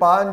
5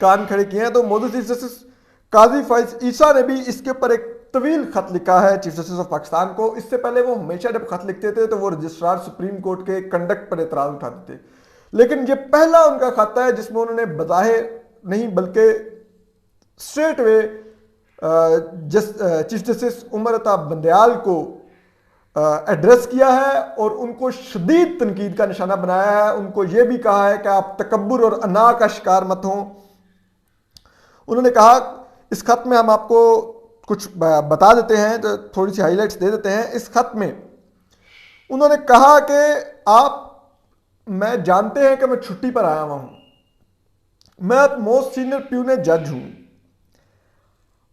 کان کھڑے کیے ہیں. تو موجود چیف جسٹس قاضی فائز عیسیٰ نے بھی اس کے اوپر ایک طویل خط لکھا ہے چیف جسٹس آف پاکستان کو. اس سے پہلے وہ ہمیشہ جب خط لکھتے تھے تو وہ رجسٹرار سپریم کورٹ کے کنڈکٹ پر اعتراض اٹھاتے تھے, لیکن یہ پہلا ان کا خط ہے جس میں انہوں نے بظاہر نہیں بلکہ اسٹریٹ وے چیف جسٹس عمر عطا بندیال کو ایڈریس کیا ہے اور ان کو شدید تنقید کا نشانہ بنایا ہے. ان کو یہ بھی کہا ہے کہ آپ تکبر اور انا کا شکار مت ہوں. انہوں نے کہا, اس خط میں ہم آپ کو کچھ بتا دیتے ہیں, تو تھوڑی سی ہائی لائٹس دے دیتے ہیں. اس خط میں انہوں نے کہا کہ آپ میں جانتے ہیں کہ میں چھٹی پر آیا ہوا ہوں, میں موسٹ سینئر پیونے جج ہوں,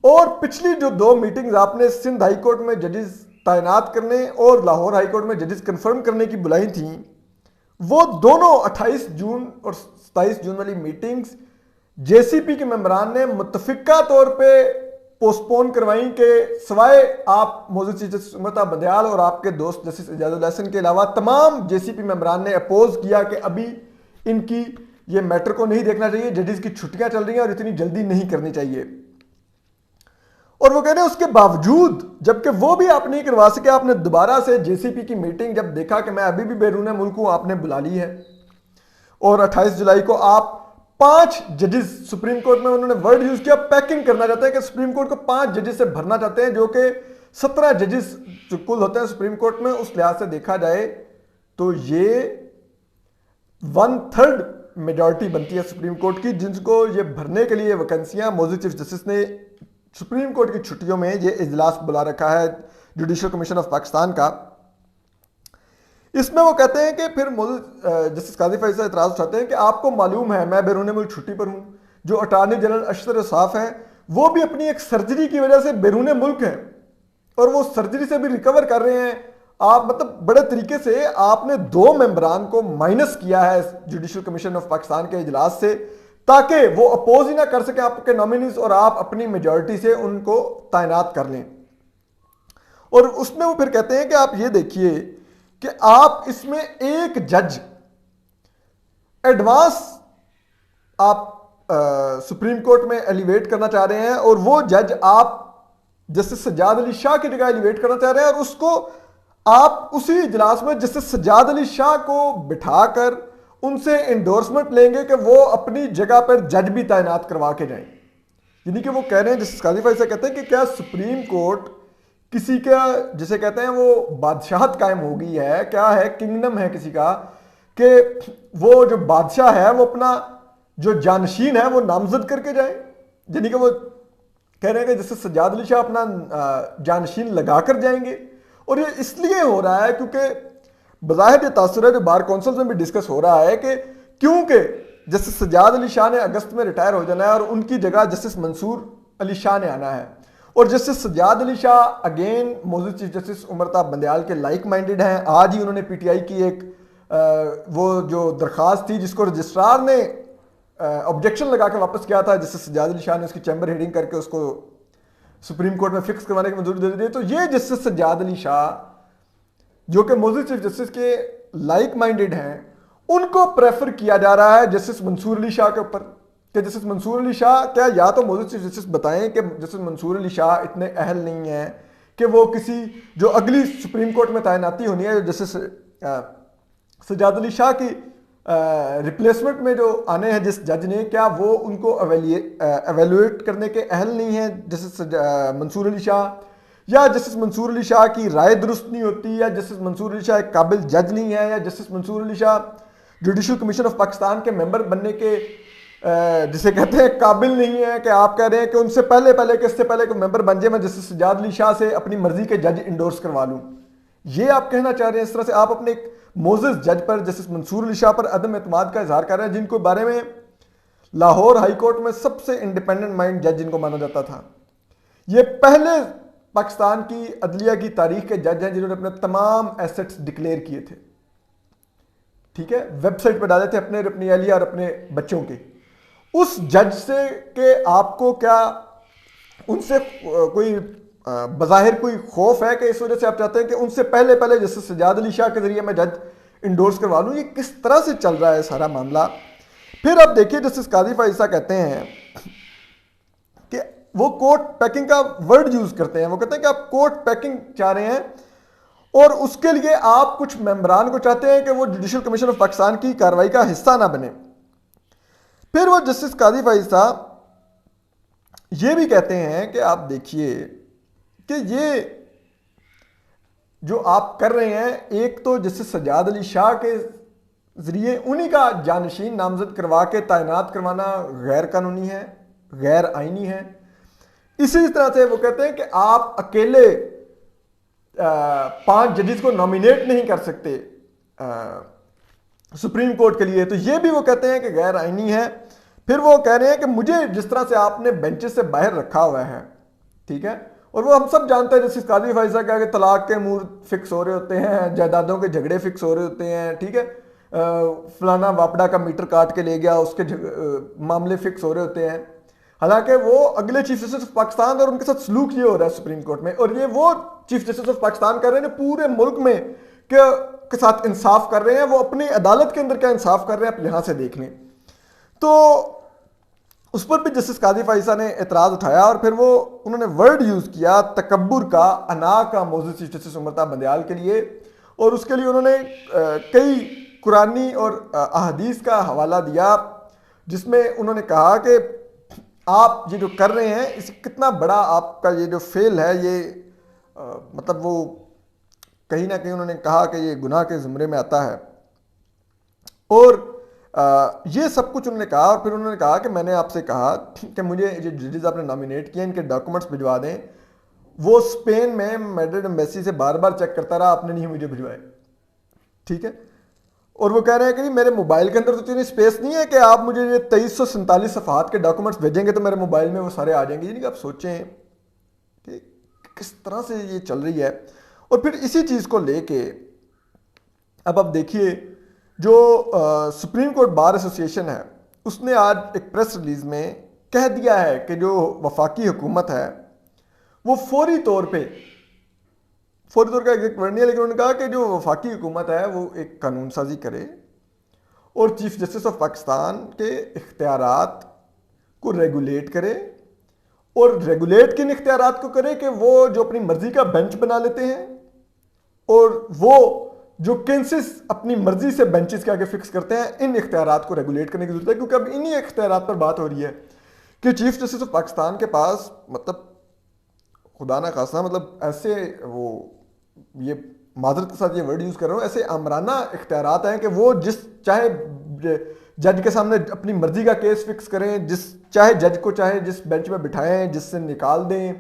اور پچھلی جو 2 میٹنگز آپ نے سندھ ہائی کورٹ میں ججز تعینات کرنے اور لاہور ہائی کورٹ میں ججز کنفرم کرنے کی بلائی تھیں, وہ دونوں 28 جون اور 27 جون والی میٹنگز جے سی پی کے ممبران نے متفقہ طور پہ پوسٹ پون کروائیں کہ سوائے آپ موجود چیف جسٹس عمر عطا بندیال اور آپ کے دوست جسٹس اعجاز الحسن کے علاوہ تمام جے سی پی ممبران نے اپوز کیا کہ ابھی ان کی یہ میٹر کو نہیں دیکھنا چاہیے, ججز کی چھٹیاں چل رہی ہیں اور اتنی جلدی نہیں کرنی چاہیے. اور وہ کہہ رہے ہیں اس کے باوجود جبکہ وہ بھی آپ نہیں کروا سکے, آپ نے دوبارہ سے جے سی پی کی میٹنگ جب دیکھا کہ میں ابھی بھی بیرون ملک ہوں, آپ نے بلا لی ہے, اور 28 جولائی کو آپ 5 ججز سپریم کورٹ میں انہوں نے ورڈ یوز کیا, پیکنگ کرنا چاہتے ہیں کہ سپریم کورٹ کو 5 ججز سے بھرنا چاہتے ہیں, جو کہ 17 ججز جو کل ہوتے ہیں سپریم کورٹ میں. اس لحاظ سے دیکھا جائے تو یہ 1/3 میجورٹی بنتی ہے سپریم کورٹ کی, جن کو یہ بھرنے کے لیے ویکنسیاں موجود چیف جسٹس نے سپریم کورٹ کی چھٹیوں میں یہ اجلاس بلا رکھا ہے جوڈیشل کمیشن آف پاکستان کا. اس میں وہ کہتے ہیں کہ پھر جسٹس قاضی فائز اعتراض اٹھاتے ہیں کہ آپ کو معلوم ہے میں بیرون ملک چھٹی پر ہوں, جو اٹارنی جنرل اشرف صاف ہیں وہ بھی اپنی ایک سرجری کی وجہ سے بیرون ملک ہیں اور وہ سرجری سے بھی ریکور کر رہے ہیں. آپ مطلب بڑے طریقے سے آپ نے 2 ممبران کو مائنس کیا ہے جوڈیشل کمیشن آف پاکستان کے اجلاس سے, تاکہ وہ اپوز ہی نہ کر سکے آپ کے نامینیز اور آپ اپنی میجورٹی سے ان کو تعینات کر لیں. اور اس میں وہ پھر کہتے ہیں کہ آپ یہ دیکھیے کہ آپ اس میں ایک جج ایڈوانس آپ سپریم کورٹ میں ایلیویٹ کرنا چاہ رہے ہیں, اور وہ جج آپ جسٹس سجاد علی شاہ کی جگہ ایلیویٹ کرنا چاہ رہے ہیں, اور اس کو آپ اسی اجلاس میں جسٹس سجاد علی شاہ کو بٹھا کر ان سے انڈورسمنٹ لیں گے کہ وہ اپنی جگہ پر جج بھی تعینات کروا کے جائیں. یعنی کہ وہ کہہ رہے ہیں, جسٹس قاضی فائز سے کہتے ہیں کہ کیا سپریم کورٹ کسی کا جسے کہتے ہیں وہ بادشاہت قائم ہو گئی ہے, کیا ہے کنگڈم ہے کسی کا, کہ وہ جو بادشاہ ہے وہ اپنا جو جانشین ہے وہ نامزد کر کے جائیں. یعنی کہ وہ کہہ رہے ہیں کہ جسٹس سجاد علی شاہ اپنا جانشین لگا کر جائیں گے. اور یہ اس لیے ہو رہا ہے کیونکہ بظاہر یہ تاثر ہے جو بار کونسلز میں بھی ڈسکس ہو رہا ہے کہ کیونکہ جسٹس سجاد علی شاہ نے اگست میں ریٹائر ہو جانا ہے اور ان کی جگہ جسٹس منصور علی شاہ نے آنا ہے, اور جسٹس سجاد علی شاہ اگین موجود چیف جسٹس عمر عطا بندیال کے لائک مائنڈڈ ہیں. آج ہی انہوں نے پی ٹی آئی کی ایک وہ جو درخواست تھی جس کو رجسٹرار نے آبجیکشن لگا کے واپس کیا تھا, جسٹس سجاد علی شاہ نے اس کی چیمبر ہیڈنگ کر کے اس کو سپریم کورٹ میں فکس کروانے کی منظوری دے دی. تو یہ جسٹس سجاد علی شاہ جو کہ موجود چیف جسٹس کے لائک مائنڈڈ ہیں, ان کو پریفر کیا جا رہا ہے جسٹس منصور علی شاہ کے اوپر, کہ جسٹس منصور علی شاہ کیا یا تو موجود چیف جسٹس بتائیں کہ جسٹس منصور علی شاہ اتنے اہل نہیں ہیں کہ وہ کسی جو اگلی سپریم کورٹ میں تعیناتی ہونی ہے جسٹس سجاد علی شاہ کی ریپلیسمنٹ میں جو آنے ہیں جس جج نے, کیا وہ ان کو ایویلویٹ کرنے کے اہل نہیں ہیں جسٹس منصور علی شاہ, یا جسٹس منصور علی شاہ کی رائے درست نہیں ہوتی, یا جسٹس منصور علی شاہ ایک قابل جج نہیں ہے, یا justice Mansoor Ali Shah judicial commission of Pakistan کے ممبر بننے کے جسے کہتے ہیں قابل نہیں ہے, کہ آپ کہہ رہے ہیں کہ ان سے پہلے کہ اس سے پہلے کوئی ممبر بن جائے میں جسٹس سجاد علی شاہ سے اپنی مرضی کے جج انڈورس کروا لوں. یہ آپ کہنا چاہ رہے ہیں, اس طرح سے آپ اپنے ایک موزز جج پر جسٹس منصور علی شاہ پر عدم اعتماد کا اظہار کر رہے ہیں, جن کو بارے میں لاہور ہائی کورٹ میں سب سے انڈیپینڈنٹ مائنڈ جج جن کو مانا جاتا تھا. یہ پہلے پاکستان کی عدلیہ کی تاریخ کے جج ہیں جنہوں نے اپنے تمام ایسٹس ڈکلیئر کیے تھے, ٹھیک ہے, ویب سائٹ پہ ڈالے تھے اپنی اہلیہ اور اپنے بچوں کے. اس جج سے کہ آپ کو کیا ان سے کوئی بظاہر کوئی خوف ہے کہ اس وجہ سے آپ چاہتے ہیں کہ ان سے پہلے جسٹس سجاد علی شاہ کے ذریعے میں جج انڈورس کروا لوں؟ یہ کس طرح سے چل رہا ہے سارا معاملہ؟ پھر اب دیکھیے جسٹس قاضی فائز صاحب کہتے ہیں کہ وہ کورٹ پیکنگ کا ورڈ یوز کرتے ہیں. وہ کہتے ہیں کہ آپ کورٹ پیکنگ چاہ رہے ہیں اور اس کے لیے آپ کچھ ممبران کو چاہتے ہیں کہ وہ جوڈیشل کمیشن آف پاکستان کی کارروائی کا حصہ نہ بنے. پھر وہ جسٹس قاضی فائز صاحب یہ بھی کہتے ہیں کہ آپ دیکھیے کہ یہ جو آپ کر رہے ہیں ایک تو جسٹس سجاد علی شاہ کے ذریعے انہی کا جانشین نامزد کروا کے تعینات کروانا غیر قانونی ہے, غیر آئینی ہے. اسی طرح سے وہ کہتے ہیں کہ آپ اکیلے 5 ججز کو نامینیٹ نہیں کر سکتے سپریم کورٹ کے لیے, تو یہ بھی وہ کہتے ہیں کہ غیر آئینی ہے. پھر وہ کہہ رہے ہیں کہ مجھے جس طرح سے آپ نے بینچز سے باہر رکھا ہوا ہے, ٹھیک ہے, اور وہ ہم سب جانتے ہیں جسٹس قاضی فائز صاحب کہا کہ طلاق کے امور فکس ہو رہے ہوتے ہیں, جائیدادوں کے جھگڑے فکس ہو رہے ہوتے ہیں, ٹھیک ہے, فلانا واپڈا کا میٹر کاٹ کے لے گیا, اس کے معاملے فکس ہو رہے ہوتے ہیں. حالانکہ وہ اگلے چیف جسٹس آف پاکستان اور ان کے ساتھ سلوک یہ ہو رہا ہے سپریم کورٹ میں, اور یہ وہ چیف جسٹس آف پاکستان کر رہے ہیں پورے ملک میں کے ساتھ انصاف کر رہے ہیں. وہ اپنی عدالت کے اندر کیا انصاف کر رہے ہیں آپ یہاں سے دیکھ لیں. تو اس پر بھی جسٹس قاضی فائز صاحب نے اعتراض اٹھایا اور پھر وہ انہوں نے ورڈ یوز کیا تکبر کا, انا کا, معزز چیف جسٹس عمر طاہر بندیال کے لیے, اور اس کے لیے انہوں نے کئی قرآنی اور احادیث کا حوالہ دیا جس میں انہوں نے کہا کہ آپ یہ جو کر رہے ہیں اس کتنا بڑا آپ کا یہ جو فیل ہے, یہ مطلب وہ کہیں نہ کہیں انہوں نے کہا کہ یہ گناہ کے زمرے میں آتا ہے. اور یہ سب کچھ انہوں نے کہا, اور پھر انہوں نے کہا کہ میں نے آپ سے کہا کہ مجھے یہ ججز آپ نے نامینیٹ کیے ان کے ڈاکومنٹس بھجوا دیں. وہ اسپین میں میڈرڈ ایمبیسی سے بار بار چیک کرتا رہا, آپ نے نہیں مجھے بھجوائے, ٹھیک ہے. اور وہ کہہ رہے ہیں کہ میرے موبائل کے اندر تو اتنی اسپیس نہیں ہے کہ آپ مجھے یہ 2347 صفحات کے ڈاکومنٹس بھیجیں گے تو میرے موبائل میں وہ سارے آ جائیں گے. یعنی کہ آپ سوچیں کہ کس طرح سے یہ چل رہی ہے. اور پھر اسی چیز کو لے کے اب آپ دیکھیے جو سپریم کورٹ بار ایسوسی ایشن ہے اس نے آج ایک پریس ریلیز میں کہہ دیا ہے کہ جو وفاقی حکومت ہے وہ فوری طور کا ایک ورڈ نہیں ہے, لیکن انہوں نے کہا کہ جو وفاقی حکومت ہے وہ ایک قانون سازی کرے اور چیف جسٹس آف پاکستان کے اختیارات کو ریگولیٹ کرے, اور ریگولیٹ کن اختیارات کو کرے کہ وہ جو اپنی مرضی کا بینچ بنا لیتے ہیں اور وہ جو کینسز اپنی مرضی سے بینچز کے آگے فکس کرتے ہیں, ان اختیارات کو ریگولیٹ کرنے کی ضرورت ہے. کیونکہ اب انہی اختیارات پر بات ہو رہی ہے کہ چیف جسٹس آف پاکستان کے پاس مطلب خدا نہ خواستہ مطلب ایسے وہ یہ معذرت کے ساتھ یہ ورڈ یوز کر رہا ہوں, ایسے آمرانہ اختیارات ہیں کہ وہ جس چاہے جج کے سامنے اپنی مرضی کا کیس فکس کریں, جس چاہے جج کو چاہے جس بینچ میں بٹھائیں, جس سے نکال دیں,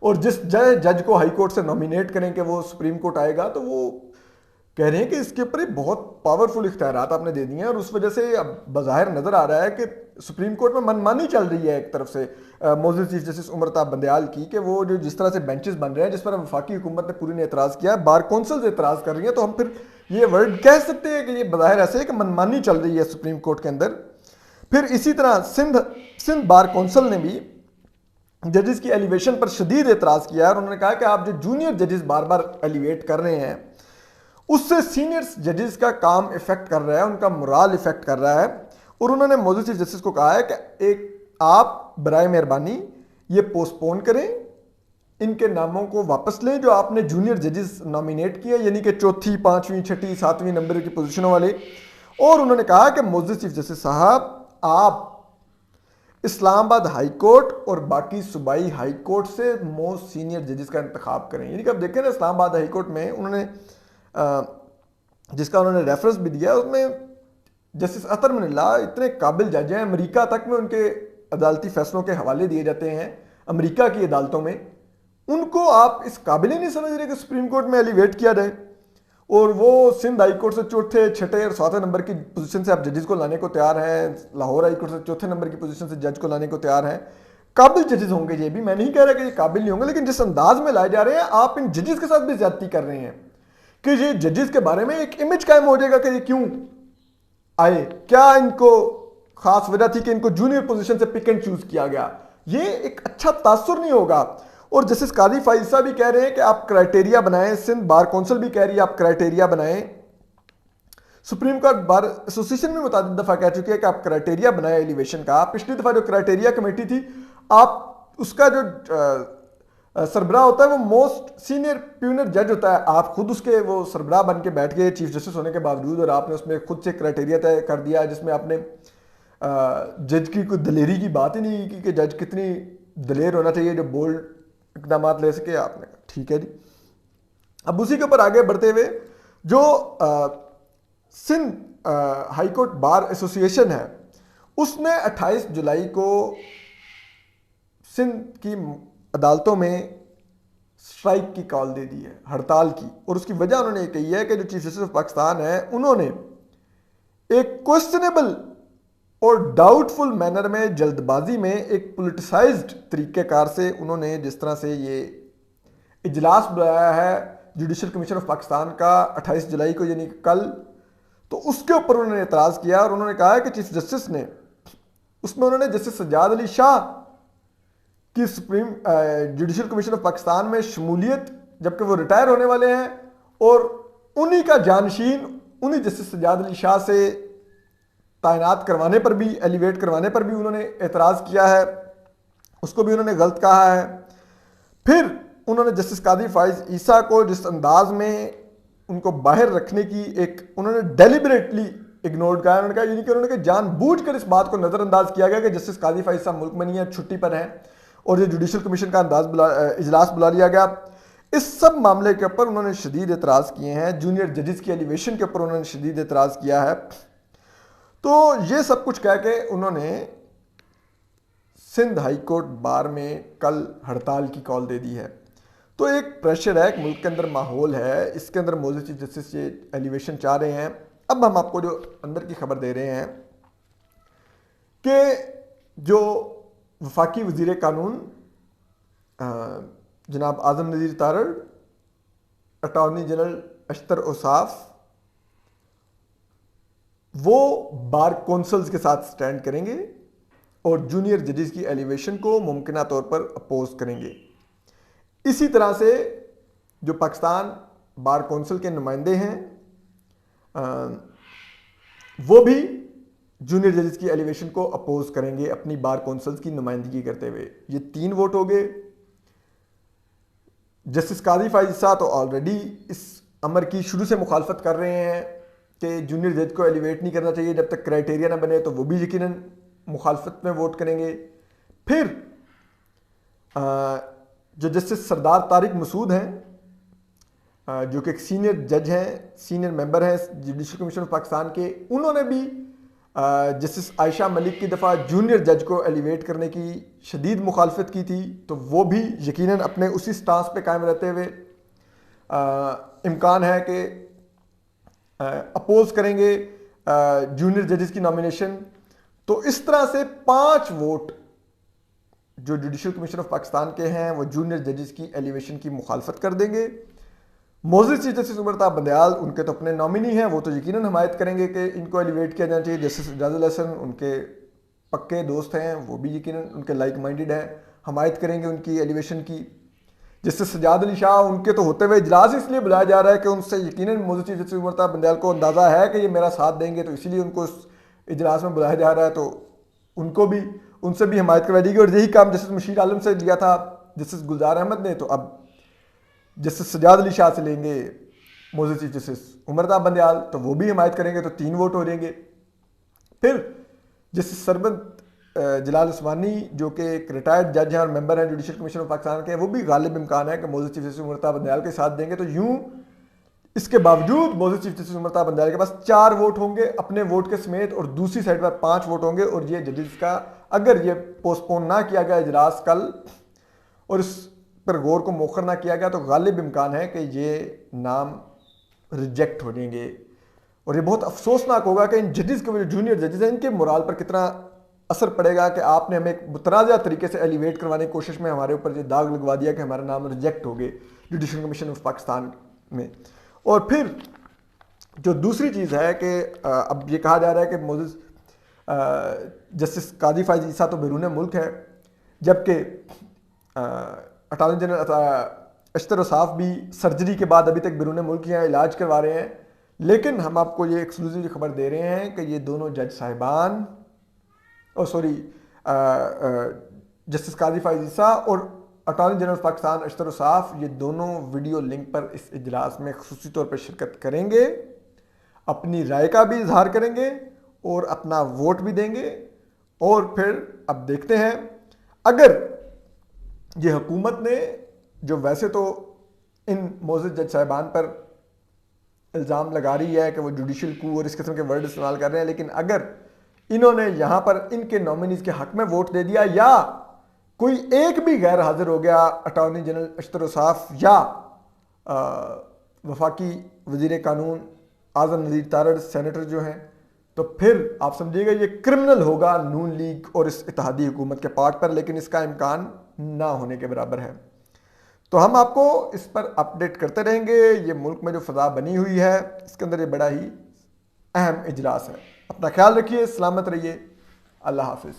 اور جس جج کو ہائی کورٹ سے نامینیٹ کریں کہ وہ سپریم کورٹ آئے گا. تو وہ کہہ رہے ہیں کہ اس کے اوپر بہت پاورفل اختیارات آپ نے دے دیے ہیں, اور اس وجہ سے اب بظاہر نظر آ رہا ہے کہ سپریم کورٹ میں منمانی چل رہی ہے ایک طرف سے معزز چیف جسٹس عمر طاہر بندیال کی کہ وہ جو جس طرح سے بینچز بن رہے ہیں جس پر وفاقی حکومت نے پوری نے اعتراض کیا ہے, بار کونسلز اعتراض کر رہی ہیں, تو ہم پھر یہ ورڈ کہہ سکتے ہیں کہ یہ بظاہر ایسے ہے کہ منمانی چل رہی ہے سپریم کورٹ کے اندر. پھر اسی طرح سندھ بار کونسل نے بھی ججز کی ایلیویشن پر شدید اعتراض کیا ہے, اور انہوں نے کہا کہ آپ جو جونیئر ججز بار بار ایلیویٹ کر رہے ہیں اس سے سینئر ججز کا کام افیکٹ کر رہا ہے, ان کا مورال افیکٹ کر رہا ہے. اور انہوں نے معزز چیف جسٹس کو کہا ہے کہ آپ برائے مہربانی یہ پوسٹ پون کریں, ان کے ناموں کو واپس لیں جو آپ نے جونیئر ججز نامینیٹ کیا, یعنی کہ 4تھی 5ویں 6ٹھی 7ویں نمبر کی پوزیشنوں والے. اور انہوں نے کہا کہ معزز چیف جسٹس صاحب آپ اسلام آباد ہائی کورٹ اور باقی صوبائی ہائی کورٹ سے موسٹ سینئر ججز کا انتخاب کریں. یعنی کہ اب دیکھیں نا اسلام آباد ہائی کورٹ میں انہوں نے جس کا انہوں نے ریفرنس بھی دیا اس میں جسٹس اطہر من اللہ اتنے قابل جج ہیں, امریکہ تک میں ان کے عدالتی فیصلوں کے حوالے دیے جاتے ہیں امریکہ کی عدالتوں میں, ان کو آپ اس قابل ہی نہیں سمجھ رہے کہ سپریم کورٹ میں ایلیویٹ کیا جائے, اور وہ سندھ ہائی کورٹ سے 4تھے 6ٹھے اور 7ویں نمبر کی پوزیشن سے آپ ججز کو لانے کو تیار ہیں, لاہور ہائی کورٹ سے 4تھے نمبر کی پوزیشن سے جج کو لانے کو تیار ہیں. قابل ججز ہوں گے, یہ بھی میں نہیں کہہ رہا کہ یہ قابل نہیں ہوں گے, لیکن جس انداز میں لائے جا رہے ہیں آپ ان ججز کے ساتھ بھی زیادتی کر رہے ہیں کہ یہ ججز کے بارے میں ایک امیج قائم ہو جائے گا کہ یہ کیوں آئے, کیا ان کو خاص وجہ تھی کہ ان کو جونیئر پوزیشن سے پک اینڈ چوز کیا گیا. یہ ایک اچھا تاثر نہیں ہوگا. اور جسٹس قاضی فائز صاحب بھی کہہ رہے ہیں کہ آپ کرائٹیریا بنائیں, سندھ بار کونسل بھی کہہ رہی ہے آپ کرائٹیریا بنائیں, سپریم کورٹ بار ایسوسیشن میں متعدد دفعہ کہہ چکی ہے کہ آپ کرائٹیریا بنائے ایلیویشن کا. پچھلی دفعہ جو کرائٹیریا کمیٹی تھی, آپ اس کا جو سربراہ ہوتا ہے وہ موسٹ سینئر پیونر جج ہوتا ہے, آپ خود اس کے وہ سربراہ بن کے بیٹھ گئے چیف جسٹس ہونے کے باوجود, اور آپ نے اس میں خود سے کرائٹیریا طے کر دیا جس میں آپ نے جج کی کوئی دلیری کی بات ہی نہیں کی کہ جج کتنی دلیر ہونا چاہیے جو بولڈ اقدامات لے سکے. آپ نے کہا ٹھیک ہے جی. اب اسی کے اوپر آگے بڑھتے ہوئے جو Sindh high court bar association ہے اس نے 28 جولائی کو سندھ کی عدالتوں میں اسٹرائک کی کال دے دی ہے, ہڑتال کی, اور اس کی وجہ انہوں نے یہ کہی ہے کہ جو چیف جسٹس آف پاکستان ہے انہوں نے ایک کوسچنیبل اور ڈاؤٹ فل مینر میں, جلد بازی میں, ایک پولیٹیسائزڈ طریقہ کار سے انہوں نے جس طرح سے یہ اجلاس بلایا ہے جوڈیشل کمیشن آف پاکستان کا 28 جولائی کو یعنی کل, تو اس کے اوپر انہوں نے اعتراض کیا اور انہوں نے کہا ہے کہ چیف جسٹس نے اس میں انہوں نے جسٹس سجاد علی شاہ کی supreme judicial commission of Pakistan میں شمولیت, جبکہ وہ ریٹائر ہونے والے ہیں, اور انہی کا جانشین انہی جسٹس سجاد علی شاہ سے تعینات کروانے پر بھی, ایلیویٹ کروانے پر بھی انہوں نے اعتراض کیا ہے, اس کو بھی انہوں نے غلط کہا ہے. پھر انہوں نے جسٹس قاضی فائز عیسیٰ کو جس انداز میں ان کو باہر رکھنے کی ایک انہوں نے ڈیلیبریٹلی اگنورڈ کہا, انہوں نے کہا یعنی کہ انہوں نے کہ جان بوجھ کر اس بات کو نظر انداز کیا گیا کہ جسٹس قاضی فائز صاحب ملک میں نہیں ہیں, چھٹی پر ہیں, اور یہ جوڈیشل کمیشن کا اجلاس بلا لیا گیا. اس سب معاملے کے اوپر انہوں نے شدید اعتراض کیے ہیں, جونیئر ججز کی ایلیویشن کے اوپر انہوں نے شدید اعتراض کیا ہے. تو یہ سب کچھ کہہ کے انہوں نے سندھ ہائی کورٹ بار میں کل ہڑتال کی کال دے دی ہے. تو ایک پریشر ہے, ایک ملک کے اندر ماحول ہے, اس کے اندر موزی چیف جسٹس یہ ایلیویشن چاہ رہے ہیں. اب ہم آپ کو جو اندر کی خبر دے رہے ہیں کہ جو وفاقی وزیر قانون جناب اعظم نذیر تارڑ, اٹارنی جنرل اشتر اوصاف, وہ بار کونسلز کے ساتھ سٹینڈ کریں گے اور جونیئر ججز کی ایلیویشن کو ممکنہ طور پر اپوز کریں گے. اسی طرح سے جو پاکستان بار کونسل کے نمائندے ہیں وہ بھی جونیئر ججز کی ایلیویشن کو اپوز کریں گے اپنی بار کونسلز کی نمائندگی کرتے ہوئے. یہ 3 ووٹ ہو گئے. جسٹس قاضی فائز عیسیٰ تو آلریڈی اس امر کی شروع سے مخالفت کر رہے ہیں کہ جونیئر جج کو ایلیویٹ نہیں کرنا چاہیے جب تک کرائٹیریا نہ بنے, تو وہ بھی یقیناً مخالفت میں ووٹ کریں گے. پھر جو جسٹس سردار طارق مسعود ہیں جو کہ ایک سینئر جج ہیں, سینئر ممبر ہیں جوڈیشل کمیشن آف پاکستان کے, انہوں نے بھی جسٹس عائشہ ملک کی دفعہ جونیئر جج کو ایلیویٹ کرنے کی شدید مخالفت کی تھی, تو وہ بھی یقیناً اپنے اسی سٹانس پہ قائم رہتے ہوئے امکان ہے کہ اپوز کریں گے جونیئر ججز کی نامینیشن. تو اس طرح سے 5 ووٹ جو جوڈیشل کمیشن آف پاکستان کے ہیں وہ جونیئر ججز کی ایلیویشن کی مخالفت کر دیں گے. موزز چیف جسٹس عمر طاہر بندیال ان کے تو اپنے نامنی ہیں, وہ تو یقیناً حمایت کریں گے کہ ان کو ایلیویٹ کیا جانا چاہیے. جسٹس اعجاز الحسن ان کے پکے دوست ہیں, وہ بھی یقیناً ان کے لائک مائنڈڈ ہیں, حمایت کریں گے ان کی ایلیویشن کی. جسٹس سجاد علی شاہ ان کے تو ہوتے ہوئے اجلاس اس لیے بلایا جا رہا ہے کہ ان سے یقیناً موزز چیف جسٹس عمر طاہر بندیال کو اندازہ ہے کہ یہ میرا ساتھ دیں گے, تو اسی لیے ان کو اس اجلاس میں بلایا جا رہا ہے. تو ان کو بھی ان سے بھی حمایت کروائی جائے گی. اور یہی کام جسٹس مشیر عالم سے لیا تھا جسٹس گلزار احمد نے, تو اب جسٹس سجاد علی شاہ سے لیں گے موزز چیف جسٹس عمر طاہر بندیال, تو وہ بھی حمایت کریں گے, تو 3 ووٹ ہو جائیں گے. پھر جسٹس سربت جلال عثمانی جو کہ ایک ریٹائرڈ جج ہیں اور ممبر ہیں جوڈیشل کمیشن آف پاکستان کے, وہ بھی غالب امکان ہے کہ موزز چیف جسٹس عمر طاہر بندیال کے ساتھ دیں گے. تو یوں اس کے باوجود موزز چیف جسٹس عمر طاہر بندیال کے پاس 4 ووٹ ہوں گے اپنے ووٹ کے سمیت, اور دوسری سائڈ پر 5 ووٹ ہوں گے. اور یہ ججز کا اگر یہ پوسٹ پون نہ کیا گیا اجلاس کل اور اس پر غور کو مؤخر نہ کیا گیا, تو غالب امکان ہے کہ یہ نام ریجیکٹ ہو جائیں گے. اور یہ بہت افسوسناک ہوگا کہ ان ججز کے جو جونیئر ججز ہیں ان کے مورال پر کتنا اثر پڑے گا کہ آپ نے ہمیں ایک متنازع طریقے سے ایلیویٹ کروانے کی کوشش میں ہمارے اوپر یہ داغ لگوا دیا کہ ہمارا نام ریجیکٹ ہو گئے جوڈیشل کمیشن آف پاکستان میں. اور پھر جو دوسری چیز ہے کہ اب یہ کہا جا رہا ہے کہ موزز جسٹس قاضی فائز عیسیٰ تو بیرون ملک ہے, جبکہ اٹارنی جنرل اشتر اوصاف بھی سرجری کے بعد ابھی تک بیرون ملک ہیں, علاج کروا رہے ہیں. لیکن ہم آپ کو یہ ایکسکلوزیولی خبر دے رہے ہیں کہ یہ دونوں جج صاحبان جسٹس قاضی فائز عیسیٰ اور اٹارنی جنرل پاکستان اشتر الصاف یہ دونوں ویڈیو لنک پر اس اجلاس میں خصوصی طور پر شرکت کریں گے، اپنی رائے کا بھی اظہار کریں گے اور اپنا ووٹ بھی دیں گے. اور پھر اب دیکھتے ہیں اگر یہ حکومت نے جو ویسے تو ان معزز جج صاحبان پر الزام لگا رہی ہے کہ وہ جوڈیشل کو اور اس قسم کے ورڈ استعمال کر رہے ہیں، لیکن اگر انہوں نے یہاں پر ان کے نامنیز کے حق میں ووٹ دے دیا یا کوئی ایک بھی غیر حاضر ہو گیا اٹارنی جنرل اشتر الصاف یا وفاقی وزیر قانون اعظم نذیر تارڑ سینیٹر جو ہیں، تو پھر آپ سمجھیے گا یہ کرمنل ہوگا نون لیگ اور اس اتحادی حکومت کے پارٹ پر، لیکن اس کا امکان نہ ہونے کے برابر ہے. تو ہم آپ کو اس پر اپڈیٹ کرتے رہیں گے. یہ ملک میں جو فضا بنی ہوئی ہے اس کے اندر یہ بڑا ہی اہم اجلاس ہے. اپنا خیال رکھیے، سلامت رہیے، اللہ حافظ.